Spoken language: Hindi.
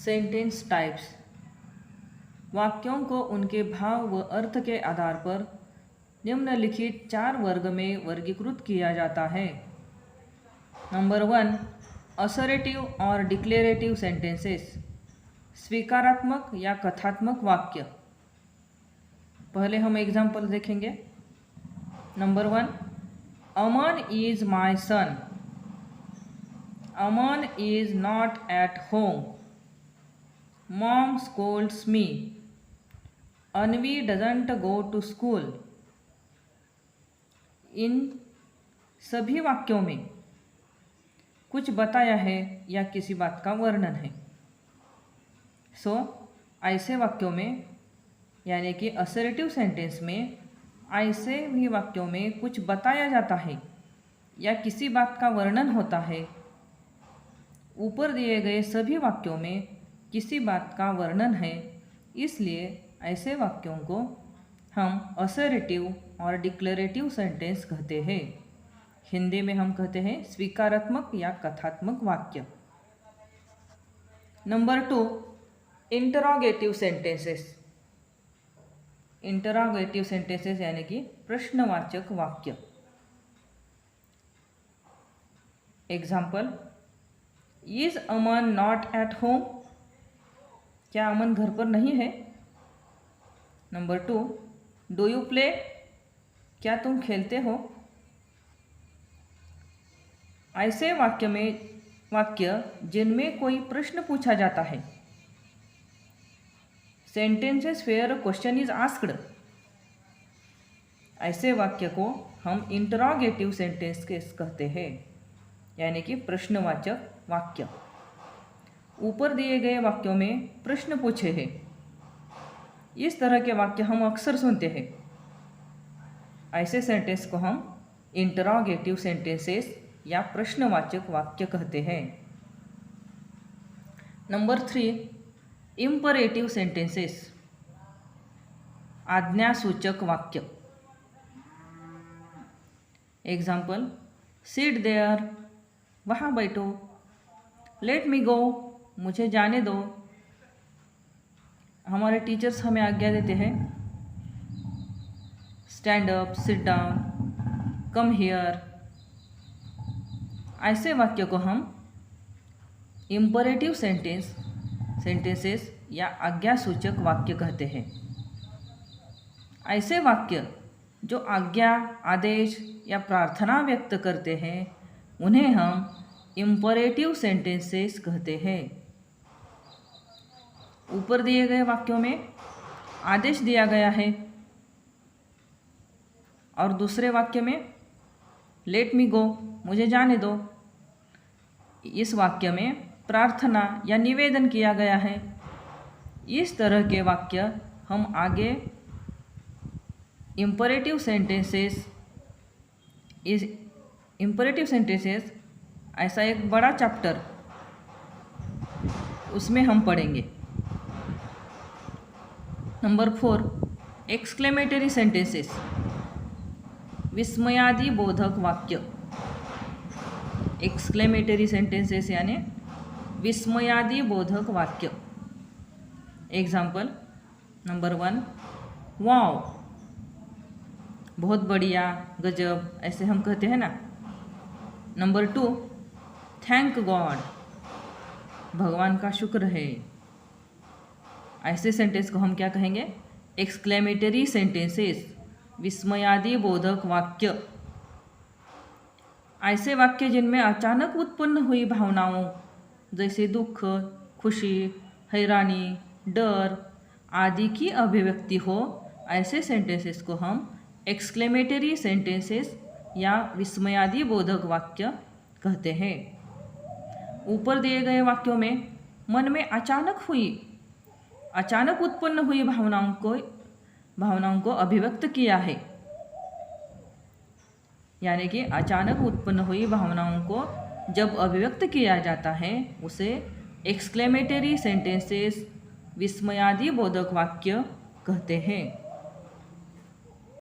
Sentence types. वाक्यों को उनके भाव व अर्थ के आधार पर निम्नलिखित 4 वर्ग में वर्गीकृत किया जाता है। नंबर 1, असर्टिव और डिक्लेरेटिव सेंटेंसेस, स्वीकारात्मक या कथात्मक वाक्य। पहले हम एग्जाम्पल देखेंगे। Number 1, Aman is my son, Aman is not at home, mom scolds me, Anvi doesn't go to school. इन सभी वाक्यों में कुछ बताया है या किसी बात का वर्णन है। ऐसे वाक्यों में यानी कि असर्टिव सेंटेंस में ऐसे भी वाक्यों में कुछ बताया जाता है या किसी बात का वर्णन होता है। ऊपर दिए गए सभी वाक्यों में किसी बात का वर्णन है, इसलिए ऐसे वाक्यों को हम असर्टिव और डिक्लेरेटिव सेंटेंस कहते हैं। हिंदी में हम कहते हैं स्वीकारात्मक या कथात्मक वाक्य। Number 2, interrogative sentences. Interrogative sentences यानी कि प्रश्नवाचक वाक्य। Example, is Aman not at home, क्या अमन घर पर नहीं है। नंबर 2, डू यू प्ले, क्या तुम खेलते हो। ऐसे वाक्य जिनमें कोई प्रश्न पूछा जाता है। Sentences where question is asked, ऐसे वाक्य को हम इंटरोगेटिव सेंटेंस कहते हैं, यानी कि प्रश्नवाचक वाक्य। ऊपर दिए गए वाक्यों में प्रश्न पूछे हैं, इस तरह के वाक्य हम अक्सर सुनते हैं। ऐसे सेंटेंस को हम इंटरोगेटिव सेंटेंसेस या प्रश्नवाचक वाक्य कहते हैं। नंबर 3, इंपरेटिव सेंटेंसेस, आज्ञासूचक वाक्य। एग्जाम्पल, सिट देयर, वहाँ बैठो, लेट मी गो, मुझे जाने दो। हमारे टीचर्स हमें आज्ञा देते हैं, stand up, sit down, come here. ऐसे वाक्य को हम इंपरेटिव सेंटेंसेस या आज्ञासूचक वाक्य कहते हैं। ऐसे वाक्य जो आज्ञा, आदेश या प्रार्थना व्यक्त करते हैं उन्हें हम इंपरेटिव सेंटेंसेस कहते हैं। ऊपर दिए गए वाक्यों में आदेश दिया गया है और दूसरे वाक्य में लेट मी गो, मुझे जाने दो। इस वाक्य में प्रार्थना या निवेदन किया गया है। इस तरह के वाक्य हम आगे इंपरेटिव सेंटेंसेस ऐसा एक बड़ा चैप्टर उसमें हम पढ़ेंगे। नंबर 4, एक्सक्लेमेटरी सेंटेंसेस, विस्मयादि बोधक वाक्य। एक्सक्लेमेटरी सेंटेंसेस यानी विस्मयादि बोधक वाक्य। एग्जाम्पल, नंबर 1, वाओ, बहुत बढ़िया, गजब, ऐसे हम कहते हैं ना। नंबर 2, थैंक गॉड, भगवान का शुक्र है। ऐसे सेंटेंस को हम क्या कहेंगे? एक्सक्लेमेटरी सेंटेंसेस, विस्मयादि बोधक वाक्य। ऐसे वाक्य जिनमें अचानक उत्पन्न हुई भावनाओं जैसे दुख, खुशी, हैरानी, डर आदि की अभिव्यक्ति हो, ऐसे सेंटेंसेस को हम एक्सक्लेमेटरी सेंटेंसेस या विस्मयादि बोधक वाक्य कहते हैं। ऊपर दिए गए वाक्यों में मन में अचानक उत्पन्न हुई भावनाओं को अभिव्यक्त किया है, यानी कि अचानक उत्पन्न हुई भावनाओं को जब अभिव्यक्त किया जाता है उसे एक्सक्लेमेटरी सेंटेंसेस, विस्मयादि बोधक वाक्य कहते हैं।